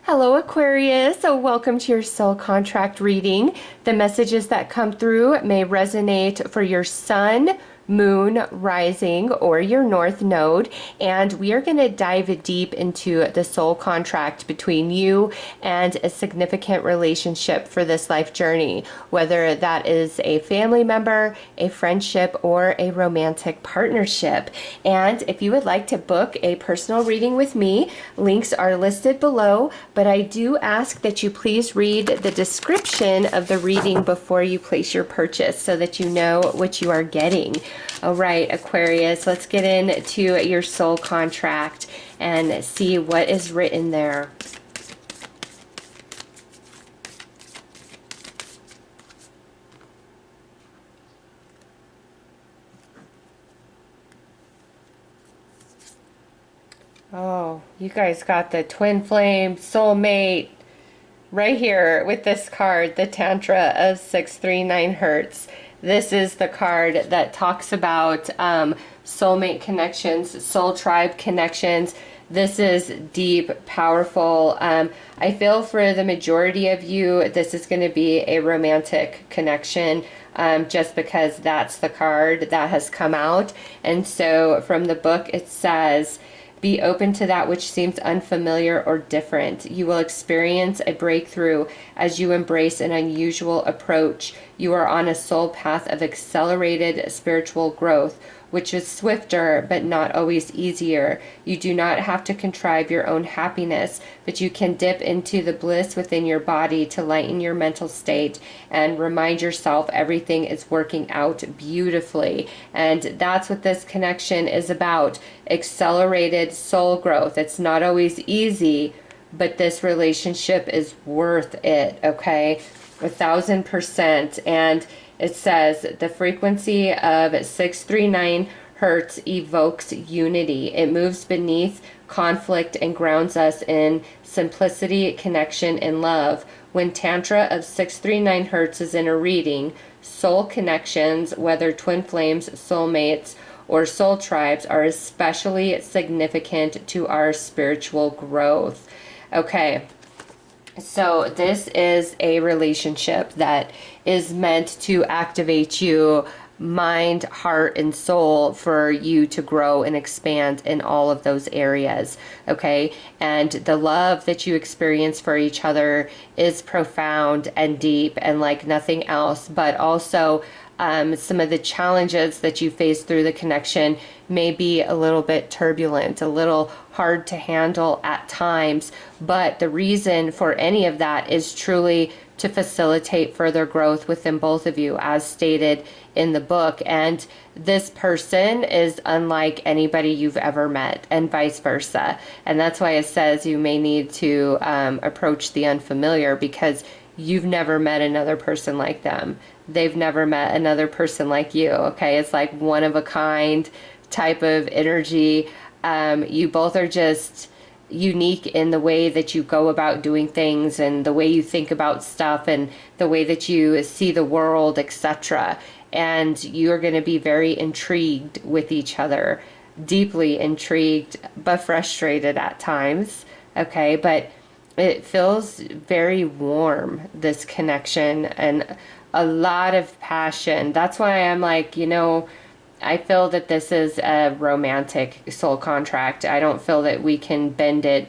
Hello, Aquarius. So, welcome to your soul contract reading. The messages that come through may resonate for your sun, moon, rising, or your north node. And we are going to dive deep into the soul contract between you and a significant relationship for this life journey, whether that is a family member, a friendship, or a romantic partnership. And if you would like to book a personal reading with me, links are listed below, but I do ask that you please read the description of the reading before you place your purchase so that you know what you are getting. All right, Aquarius, let's get into your soul contract and see what is written there. Oh, you guys got the twin flame soulmate right here with this card, the Tantra of 639 Hertz. This is the card that talks about soulmate connections, soul tribe connections. This is deep, powerful. I feel for the majority of you, this is going to be a romantic connection. Just because that's the card that has come out. And so from the book, it says, be open to that which seems unfamiliar or different. You will experience a breakthrough as you embrace an unusual approach. You are on a soul path of accelerated spiritual growth, which is swifter but not always easier. You do not have to contrive your own happiness, but you can dip into the bliss within your body to lighten your mental state and remind yourself everything is working out beautifully. And that's what this connection is about. Accelerated soul growth. It's not always easy, but this relationship is worth it, okay? 1000%. And it says the frequency of 639 hertz evokes unity. It moves beneath conflict and grounds us in simplicity, connection, and love. When Tantra of 639 hertz is in a reading, soul connections, whether twin flames, soulmates, or soul tribes, are especially significant to our spiritual growth. Okay. So this is a relationship that is meant to activate you mind, heart, and soul for you to grow and expand in all of those areas, okay? And the love that you experience for each other is profound and deep and like nothing else, but also some of the challenges that you face through the connection may be a little bit turbulent, a little hard to handle at times, but the reason for any of that is truly to facilitate further growth within both of you, as stated in the book. And this person is unlike anybody you've ever met, and vice versa. And that's why it says you may need to approach the unfamiliar, because you've never met another person like them. They've never met another person like you, okay? It's like one of a kind type of energy. You both are just unique in the way that you go about doing things and the way you think about stuff and the way that you see the world, etc. And you're going to be very intrigued with each other, deeply intrigued, but frustrated at times, okay? But it feels very warm, this connection, and a lot of passion. That's why I'm like, I feel that this is a romantic soul contract. I don't feel that we can bend it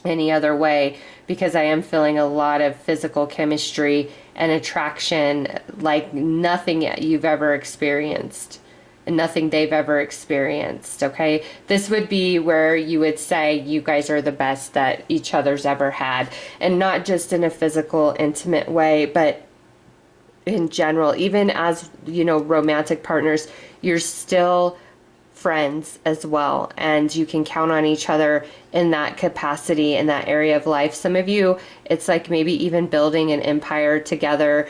any other way, because I am feeling a lot of physical chemistry and attraction like nothing you've ever experienced. And nothing they've ever experienced, okay? This would be where you would say you guys are the best that each other's ever had. And not just in a physical, intimate way, but in general. Even as, romantic partners, you're still friends as well, and you can count on each other in that capacity, in that area of life. Some of you, it's like maybe even building an empire together,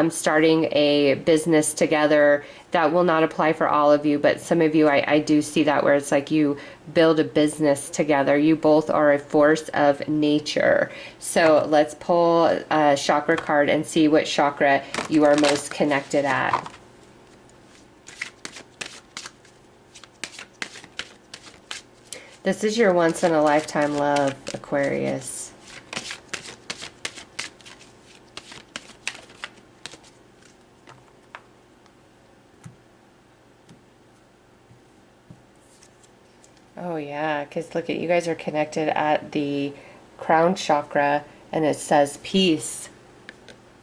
starting a business together. That will not apply for all of you, but some of you, I do see that, where it's like you build a business together. You both are a force of nature. So let's pull a chakra card and see what chakra you are most connected at. This is your once-in-a-lifetime love, Aquarius. Oh yeah, because look at, you guys are connected at the crown chakra, and it says peace.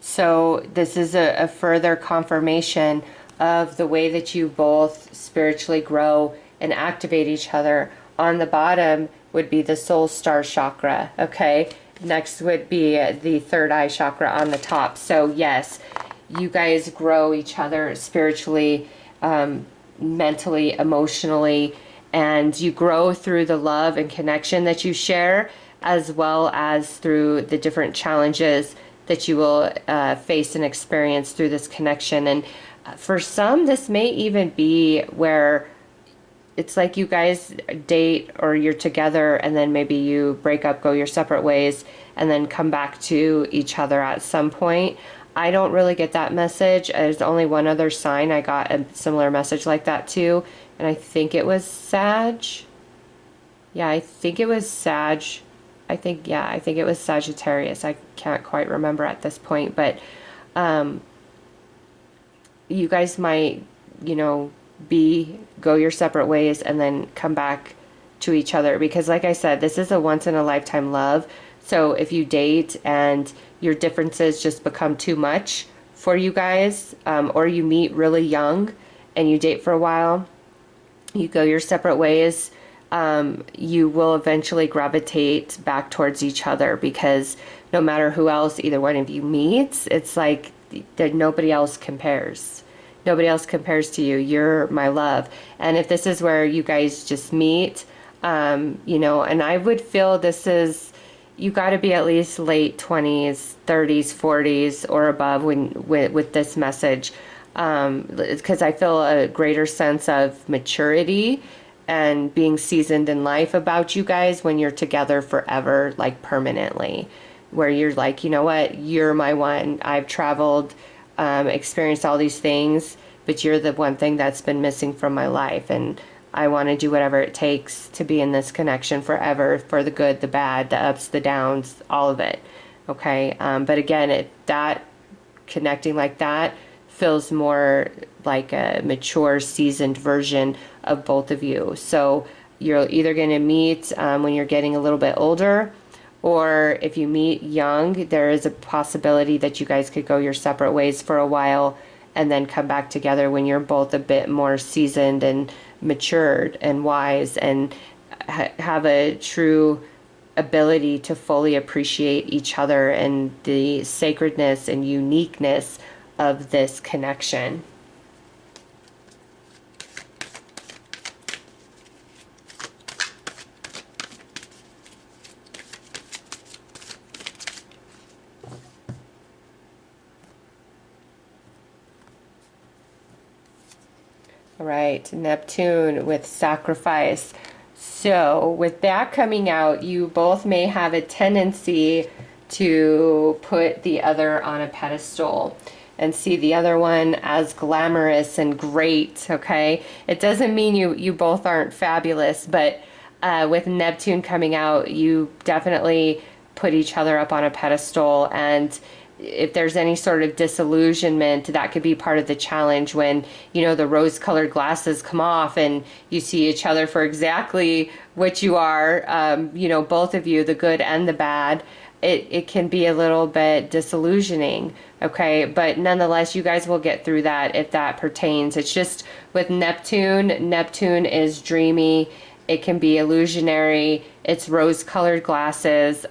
So this is a further confirmation of the way that you both spiritually grow and activate each other. On the bottom would be the soul star chakra, okay? Next would be the third eye chakra on the top. So yes, you guys grow each other spiritually, mentally, emotionally, and you grow through the love and connection that you share, as well as through the different challenges that you will face and experience through this connection. And for some, this may even be where it's like you guys date or you're together and then maybe you break up, go your separate ways, and then come back to each other at some point. I don't really get that message. There's only one other sign I got a similar message like that too, and I think it was Sag. Yeah, I think it was Sag. I think it was Sagittarius. I can't quite remember at this point, but you guys might, go your separate ways and then come back to each other, because like I said, this is a once in a lifetime love. So if you date and your differences just become too much for you guys, or you meet really young and you date for a while, you go your separate ways, you will eventually gravitate back towards each other, because no matter who else either one of you meets, it's like that nobody else compares. Nobody else compares to you. You're my love. And if this is where you guys just meet, and I would feel this is, you got to be at least late 20s, 30s, 40s or above with this message, because I feel a greater sense of maturity and being seasoned in life about you guys when you're together forever, like permanently, where you're like, you know what, you're my one. I've traveled, experienced all these things, but you're the one thing that's been missing from my life, and I want to do whatever it takes to be in this connection forever, for the good, the bad, the ups, the downs, all of it. Okay, but again, that connecting like that feels more like a mature, seasoned version of both of you. So you're either going to meet when you're getting a little bit older, or if you meet young, there is a possibility that you guys could go your separate ways for a while and then come back together when you're both a bit more seasoned and matured and wise, and have a true ability to fully appreciate each other and the sacredness and uniqueness of this connection. All right, Neptune with sacrifice. So with that coming out, you both may have a tendency to put the other on a pedestal and see the other one as glamorous and great, okay? It doesn't mean you both aren't fabulous, but with Neptune coming out, you definitely put each other up on a pedestal, and if there's any sort of disillusionment, that could be part of the challenge when, the rose-colored glasses come off and you see each other for exactly what you are, both of you, the good and the bad. It can be a little bit disillusioning, okay? But nonetheless, you guys will get through that if that pertains. It's just with Neptune is dreamy. It can be illusionary. It's rose-colored glasses.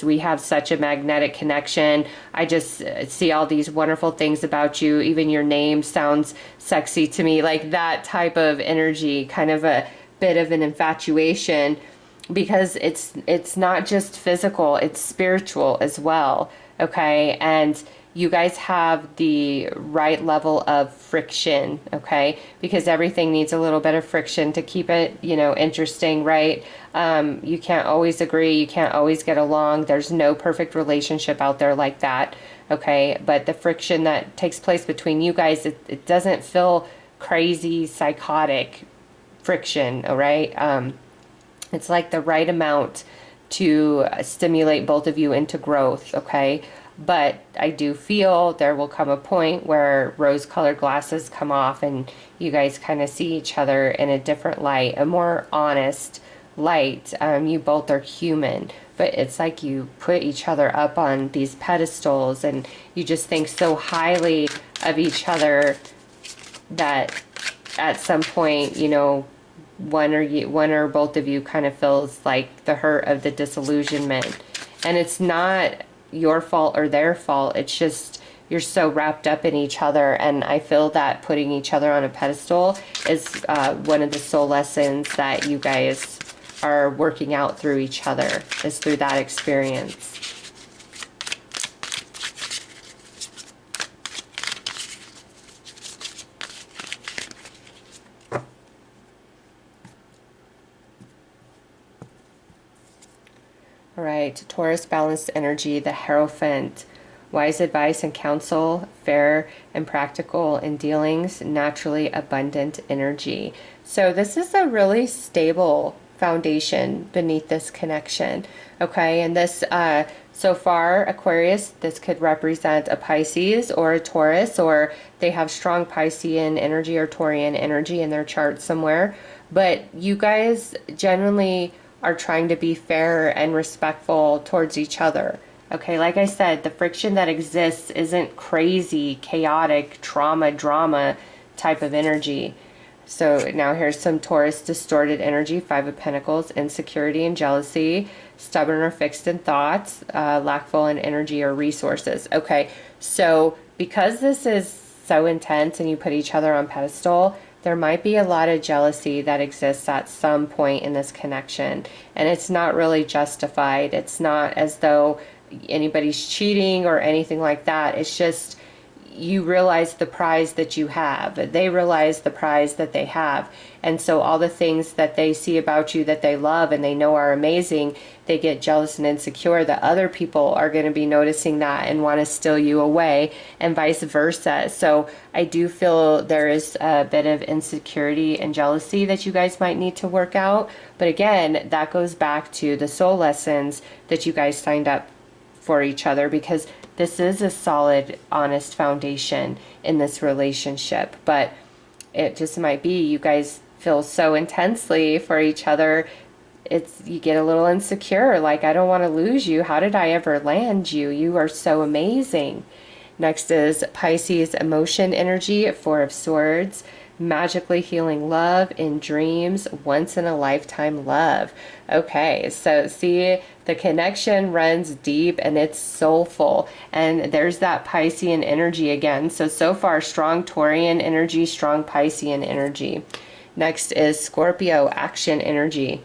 We have such a magnetic connection. I just see all these wonderful things about you. Even your name sounds sexy to me. Like that type of energy, kind of a bit of an infatuation, because it's not just physical, it's spiritual as well, okay? And you guys have the right level of friction, okay? Because everything needs a little bit of friction to keep it, interesting, right? You can't always agree, you can't always get along. There's no perfect relationship out there like that, okay? But the friction that takes place between you guys, it doesn't feel crazy, psychotic friction, all right? It's like the right amount to stimulate both of you into growth, okay? but I do feel there will come a point where rose-colored glasses come off and you guys kind of see each other in a different light, a more honest light. You both are human, but it's like you put each other up on these pedestals and you just think so highly of each other that at some point, you know, one or both of you kind of feels like the hurt of the disillusionment. And it's not your fault or their fault. It's just you're so wrapped up in each other. And I feel that putting each other on a pedestal is one of the soul lessons that you guys are working out through each other, is through that experience. All right, Taurus balanced energy, the Hierophant. Wise advice and counsel, fair and practical in dealings, naturally abundant energy. So this is a really stable foundation beneath this connection. Okay, and this, so far, Aquarius, this could represent a Pisces or a Taurus, or they have strong Piscean energy or Taurian energy in their chart somewhere. But you guys generally are trying to be fair and respectful towards each other. Okay, like I said, the friction that exists isn't crazy, chaotic, drama type of energy. So now here's some Taurus distorted energy, Five of Pentacles, insecurity and jealousy, stubborn or fixed in thoughts, lackful in energy or resources. Okay, so because this is so intense and you put each other on pedestal, there might be a lot of jealousy that exists at some point in this connection. And it's not really justified. It's not as though anybody's cheating or anything like that. It's just you realize the prize that you have. They realize the prize that they have. And so all the things that they see about you that they love and they know are amazing, they get jealous and insecure that other people are going to be noticing that and want to steal you away, and vice versa. So I do feel there is a bit of insecurity and jealousy that you guys might need to work out. But again, that goes back to the soul lessons that you guys signed up for each other, because this is a solid, honest foundation in this relationship. But it just might be you guys feel so intensely for each other, you get a little insecure, like, I don't want to lose you. How did I ever land you? You are so amazing. Next is Pisces emotion energy, Four of Swords, magically healing love in dreams, once in a lifetime love. Okay, so see, the connection runs deep and it's soulful, and there's that Piscean energy again. So far, strong Taurian energy, strong Piscean energy. Next is Scorpio action energy,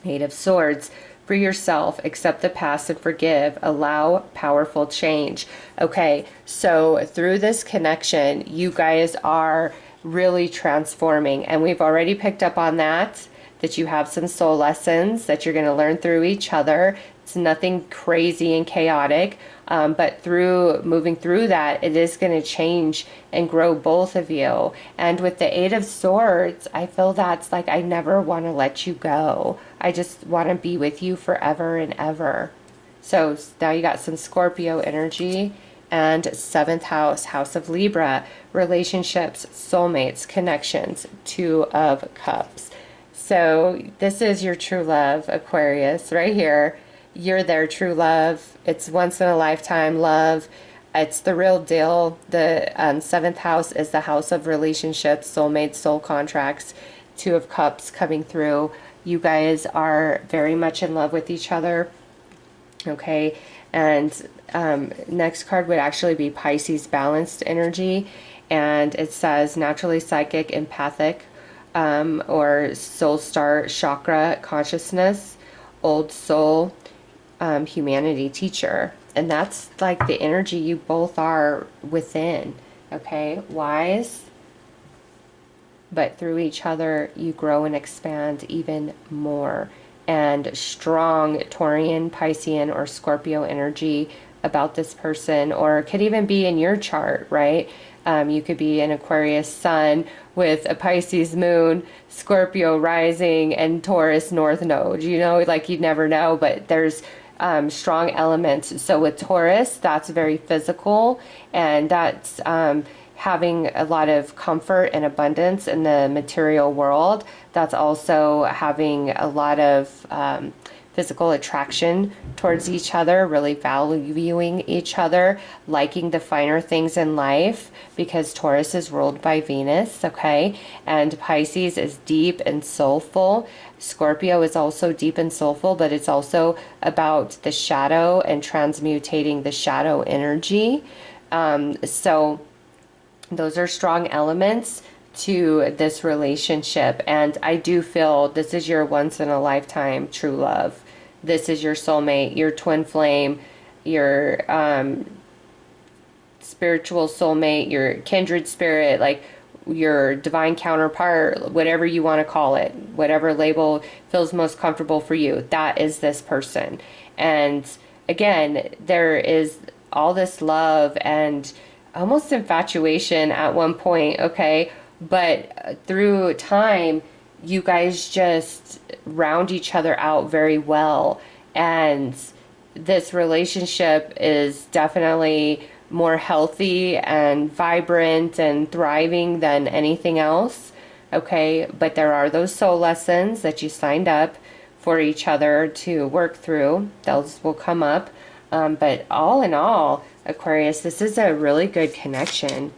Eight of Swords. Free yourself, accept the past and forgive, allow powerful change. Okay, so through this connection, you guys are really transforming, and we've already picked up on that you have some soul lessons that you're going to learn through each other. It's nothing crazy and chaotic, but through moving through that, it is going to change and grow both of you. And with the Eight of Swords, I feel that's like, I never want to let you go. I just want to be with you forever and ever. So now you got some Scorpio energy. And 7th house, House of Libra, relationships, soulmates, connections, Two of Cups. So this is your true love, Aquarius, right here. You're their true love. It's once in a lifetime love. It's the real deal. The 7th house is the house of relationships, soulmates, soul contracts, Two of Cups coming through. You guys are very much in love with each other. Okay, and next card would actually be Pisces balanced energy, and it says naturally psychic, empathic, or soul star chakra consciousness, old soul, humanity teacher. And that's like the energy you both are within. Okay, wise, but through each other you grow and expand even more. And strong Taurian, Piscean, or Scorpio energy about this person, or it could even be in your chart, right? You could be an Aquarius sun with a Pisces moon, Scorpio rising, and Taurus north node. You know, like, you'd never know, but there's strong elements. So with Taurus, that's very physical, and that's having a lot of comfort and abundance in the material world. That's also having a lot of physical attraction towards each other, really valuing each other, liking the finer things in life, because Taurus is ruled by Venus, okay? And Pisces is deep and soulful. Scorpio is also deep and soulful, but it's also about the shadow and transmutating the shadow energy. So those are strong elements to this relationship, and I do feel this is your once in a lifetime true love. This is your soulmate, your twin flame, your spiritual soulmate, your kindred spirit, like your divine counterpart, whatever you want to call it, whatever label feels most comfortable for you. That is this person. And again, there is all this love and almost infatuation at one point, okay? But through time, you guys just round each other out very well. And this relationship is definitely more healthy and vibrant and thriving than anything else, okay? But there are those soul lessons that you signed up for each other to work through. Those will come up. But all in all, Aquarius, this is a really good connection.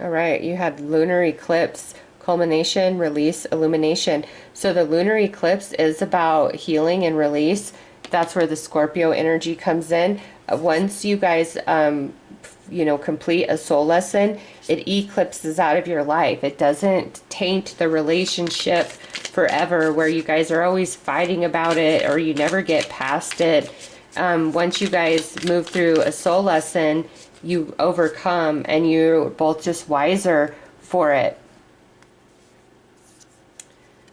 All right, you had lunar eclipse, culmination, release, illumination. So the lunar eclipse is about healing and release. That's where the Scorpio energy comes in. Once you guys, complete a soul lesson, it eclipses out of your life. It doesn't taint the relationship forever, where you guys are always fighting about it or you never get past it. Once you guys move through a soul lesson, you overcome and you're both just wiser for it.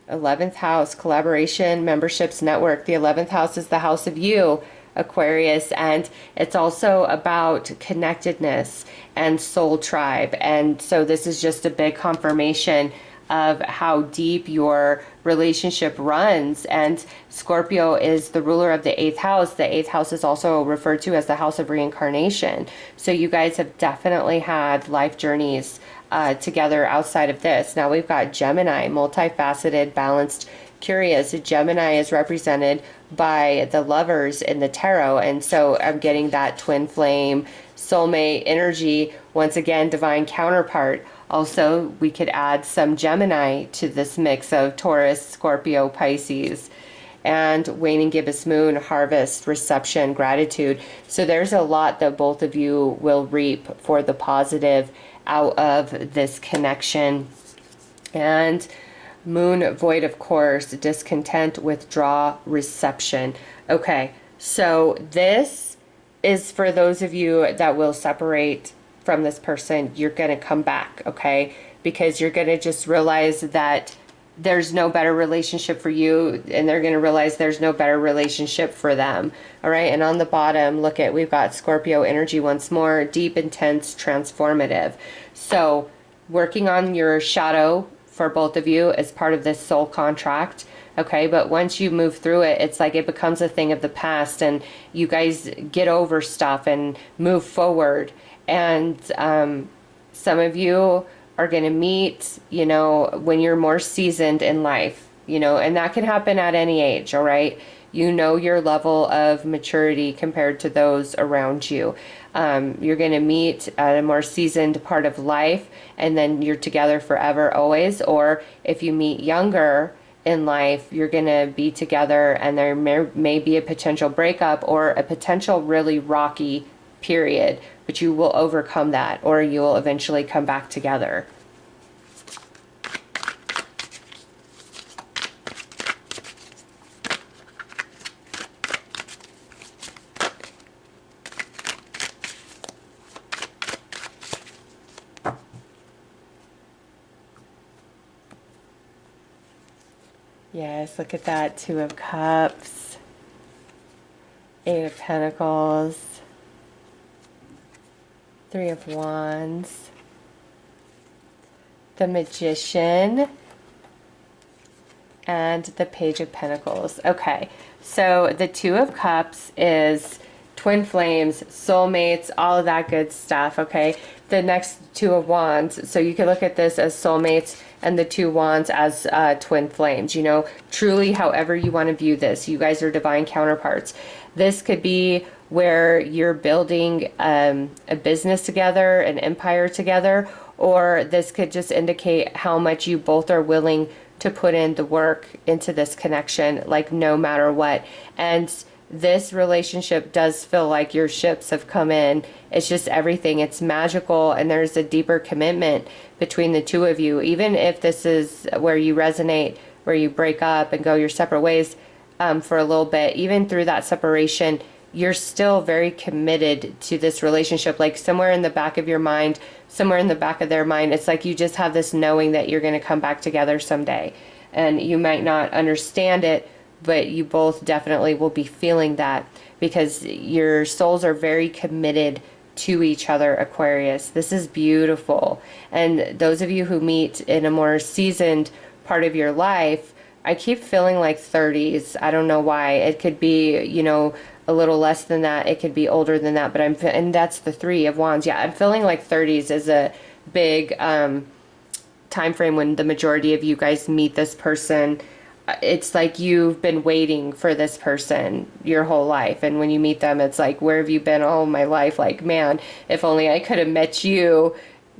11th house, collaboration, memberships, network. The 11th house is the house of you, Aquarius, and it's also about connectedness and soul tribe. And so this is just a big confirmation of how deep your relationship runs. And Scorpio is the ruler of the 8th house. The 8th house is also referred to as the house of reincarnation. So you guys have definitely had life journeys together outside of this. Now we've got Gemini, multifaceted, balanced, curious. Gemini is represented by the lovers in the tarot, and so I'm getting that twin flame, soulmate energy. Once again, divine counterpart. Also, we could add some Gemini to this mix of Taurus, Scorpio, Pisces, and waning gibbous moon, harvest, reception, gratitude. So there's a lot that both of you will reap for the positive out of this connection. And moon, void, of course, discontent, withdraw, reception. Okay, so this is for those of you that will separate from this person. You're going to come back, okay? Because you're going to just realize that there's no better relationship for you, and they're going to realize there's no better relationship for them. All right, and on the bottom, look at, we've got Scorpio energy once more, deep, intense, transformative. So working on your shadow for both of you as part of this soul contract, okay? But once you move through it, it's like it becomes a thing of the past, and you guys get over stuff and move forward. And some of you are going to meet, when you're more seasoned in life, and that can happen at any age, all right? You know your level of maturity compared to those around you. You're going to meet at a more seasoned part of life, and then you're together forever, always. Or if you meet younger in life, you're going to be together, and there may be a potential breakup or a potential really rocky period, but you will overcome that, or you will eventually come back together. Yes, look at that. 2 of Cups, 8 of Pentacles, 3 of Wands, the Magician, and the Page of Pentacles. Okay, so the Two of Cups is twin flames, soulmates, all of that good stuff, okay? The next Two of Wands, so you can look at this as soulmates and the Two Wands as twin flames, you know, truly however you want to view this. You guys are divine counterparts. This could be where you're building a business together, an empire together, or this could just indicate how much you both are willing to put in the work into this connection, like no matter what. And this relationship does feel like your ships have come in. It's just everything. It's magical, and there's a deeper commitment between the two of you. Even if this is where you resonate, where you break up and go your separate ways for a little bit, even through that separation, you're still very committed to this relationship. Like somewhere in the back of your mind, somewhere in the back of their mind, it's like you just have this knowing that you're going to come back together someday. And you might not understand it, but you both definitely will be feeling that because your souls are very committed to each other, Aquarius. This is beautiful. And those of you who meet in a more seasoned part of your life, I keep feeling like 30s. I don't know why. It could be, you know, a little less than that. It could be older than that, but and that's the Three of Wands. Yeah, I'm feeling like 30s is a big time frame when the majority of you guys meet this person. It's like you've been waiting for this person your whole life, and when you meet them, it's like, where have you been all my life? Like, man, if only I could have met you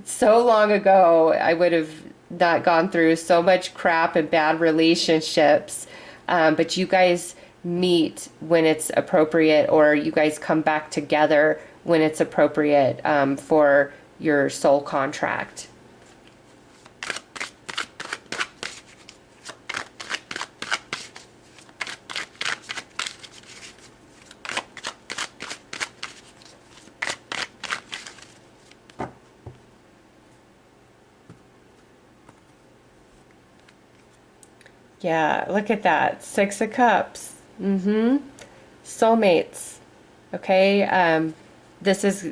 so long ago, I would have not gone through so much crap and bad relationships. But you guys meet when it's appropriate, or you guys come back together when it's appropriate for your soul contract. Yeah, look at that. Six of Cups. Soulmates. Okay, this is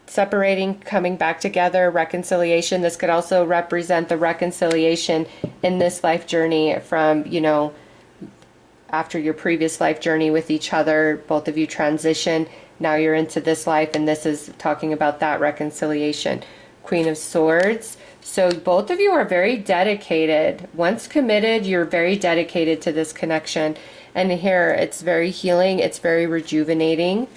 separating, coming back together, reconciliation. This could also represent the reconciliation in this life journey from, you know, after your previous life journey with each other. Both of you transition. Now you're into this life, and this is talking about that reconciliation. Queen of Swords. So both of you are very dedicated. Once committed, you're very dedicated to this connection. And here, it's very healing. It's very rejuvenating.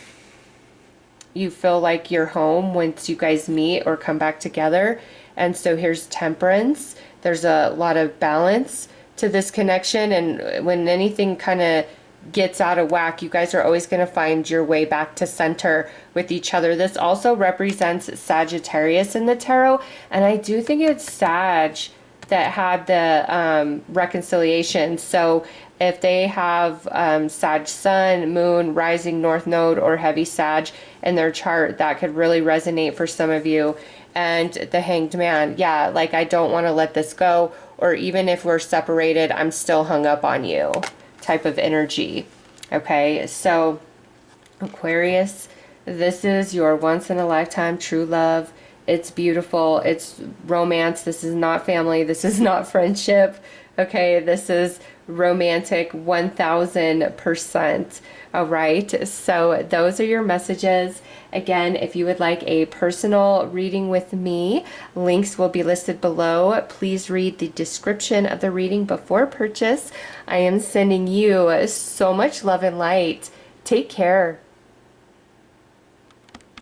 You feel like you're home once you guys meet or come back together. And so here's Temperance. There's a lot of balance to this connection. And when anything kind of gets out of whack, you guys are always going to find your way back to center with each other. This also represents Sagittarius in the tarot, and I do think it's Sag that had the reconciliation. So if they have Sag Sun, Moon, Rising, North Node, or Heavy Sag in their chart, that could really resonate for some of you. And the Hanged Man, yeah, like, I don't want to let this go, or even if we're separated, I'm still hung up on you type of energy. Okay, so Aquarius, this is your once in a lifetime true love. It's beautiful. It's romance. This is not family. This is not friendship. Okay, this is romantic 1000%. All right, so those are your messages. Again, if you would like a personal reading with me, links will be listed below. Please read the description of the reading before purchase. I am sending you so much love and light. Take care.